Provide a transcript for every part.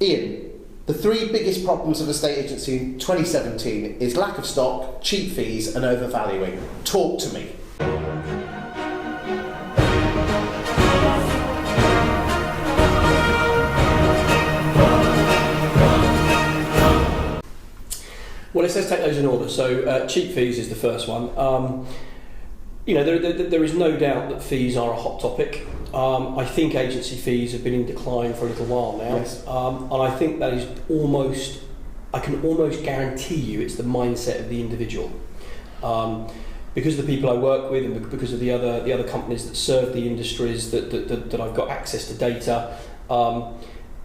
Iain, the three biggest problems of a estate agency in 2017 is lack of stock, cheap fees and overvaluing. Talk to me. Well, let's take those in order. So cheap fees is the first one. There is no doubt that fees are a hot topic. I think agency fees have been in decline for a little while now. Yes. And I think that is I can almost guarantee you it's the mindset of the individual. Because of the people I work with and because of the other companies that serve the industries that I've got access to data,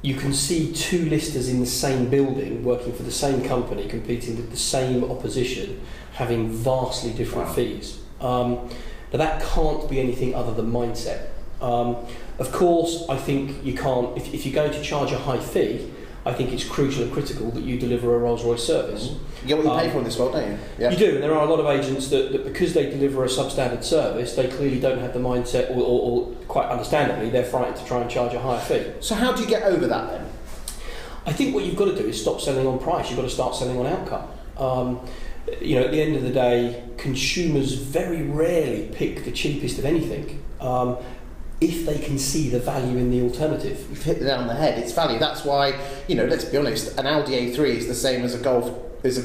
you can see two listers in the same building working for the same company competing with the same opposition having vastly different fees. Now that can't be anything other than mindset. Of course, I think you can't, if you're going to charge a high fee, I think it's crucial and critical that you deliver a Rolls-Royce service. You get what you pay for in this world, don't you? Yeah. You do, and there are a lot of agents that because they deliver a substandard service, they clearly don't have the mindset, or quite understandably, they're frightened to try and charge a higher fee. So how do you get over that then? I think what you've got to do is stop selling on price. You've got to start selling on outcome. At the end of the day, consumers very rarely pick the cheapest of anything. If they can see the value in the alternative. You've hit it on the head, it's value. That's why, let's be honest, an Audi A3 is the same as a Golf, as a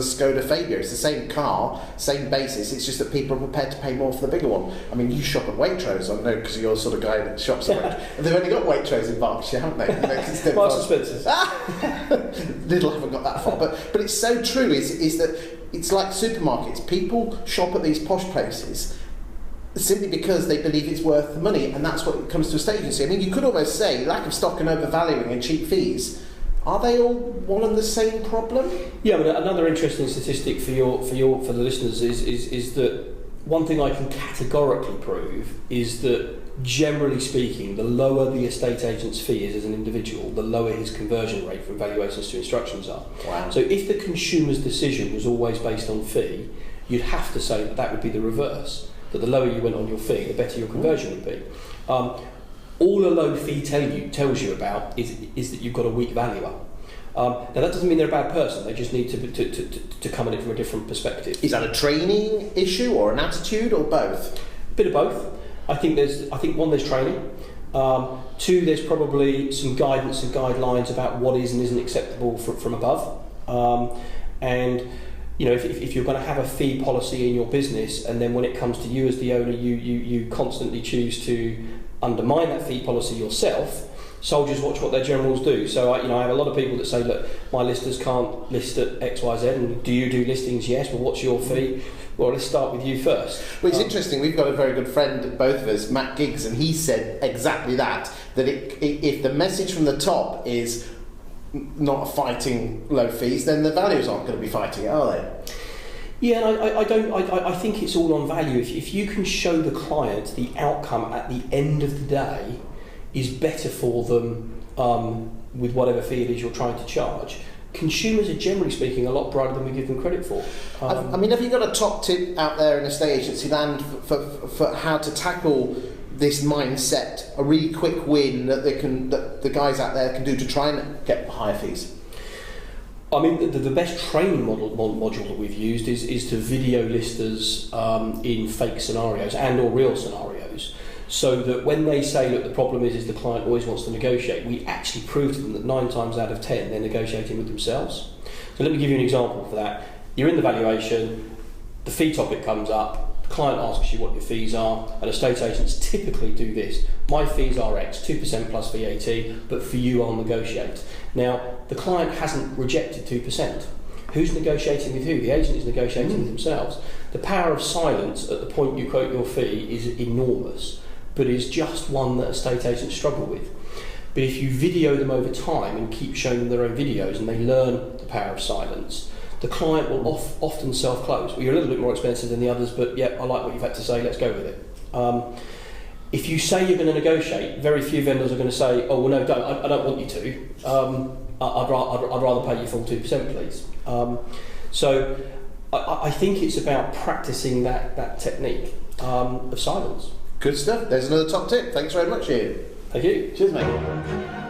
Skoda Fabia. It's the same car, same basis, it's just that people are prepared to pay more for the bigger one. I mean, you shop at Waitrose, I know, because you're the sort of guy that shops at Waitrose. And they've only got Waitrose in Berkshire, haven't they? Marks and Spencer's. Lidl haven't got that far, but it's so true, is that it's like supermarkets. People shop at these posh places simply because they believe it's worth the money, and that's what it comes to a estate agency. I mean, you could almost say lack of stock and overvaluing and cheap fees. Are they all one and the same problem? Yeah, but another interesting statistic for the listeners is that one thing I can categorically prove is that generally speaking, the lower the estate agent's fee is as an individual, the lower his conversion rate from valuations to instructions are. Wow. So if the consumer's decision was always based on fee, you'd have to say that would be the reverse. That the lower you went on your fee, the better your conversion would be. All a low fee tells you about is that you've got a weak valuer. Now that doesn't mean they're a bad person. They just need to come at it from a different perspective. Is that a training issue or an attitude or both? A bit of both. I think one, there's training. Two, there's probably some guidance and guidelines about what is and isn't acceptable from above. If you're going to have a fee policy in your business, and then when it comes to you as the owner, you constantly choose to undermine that fee policy yourself, soldiers watch what their generals do. So I have a lot of people that say, look, my listers can't list at XYZ, and do you do listings? Yes. Well, what's your fee? Well, let's start with you first. Well, it's interesting. We've got a very good friend, both of us, Matt Giggs, and he said exactly that if the message from the top is not fighting low fees, then the values aren't going to be fighting it, are they? Yeah, and I think it's all on value. If you can show the client the outcome at the end of the day is better for them with whatever fee it is you're trying to charge, consumers are generally speaking a lot brighter than we give them credit for. I mean, have you got a top tip out there in estate agency land for how to tackle this mindset, a really quick win that the guys out there can do to try and get higher fees? I mean, the best training module that we've used is to video listers in fake scenarios and or real scenarios, so that when they say, look, the problem is the client always wants to negotiate, we actually prove to them that 9 times out of 10 they're negotiating with themselves. So let me give you an example for that. You're in the valuation, the fee topic comes up, the client asks you what your fees are, and estate agents typically do this. My fees are X, 2% plus VAT, but for you I'll negotiate. Now, the client hasn't rejected 2%. Who's negotiating with who? The agent is negotiating with themselves. The power of silence at the point you quote your fee is enormous, but is just one that estate agents struggle with. But if you video them over time and keep showing them their own videos and they learn the power of silence, the client will often self-close. Well, you're a little bit more expensive than the others, but yeah, I like what you've had to say, let's go with it. If you say you're going to negotiate, very few vendors are going to say, oh, well, no, don't. I don't want you to. I'd rather pay you full 2%, please. So I think it's about practicing that technique of silence. Good stuff. There's another top tip. Thanks very much, Iain. Thank you. Cheers, mate.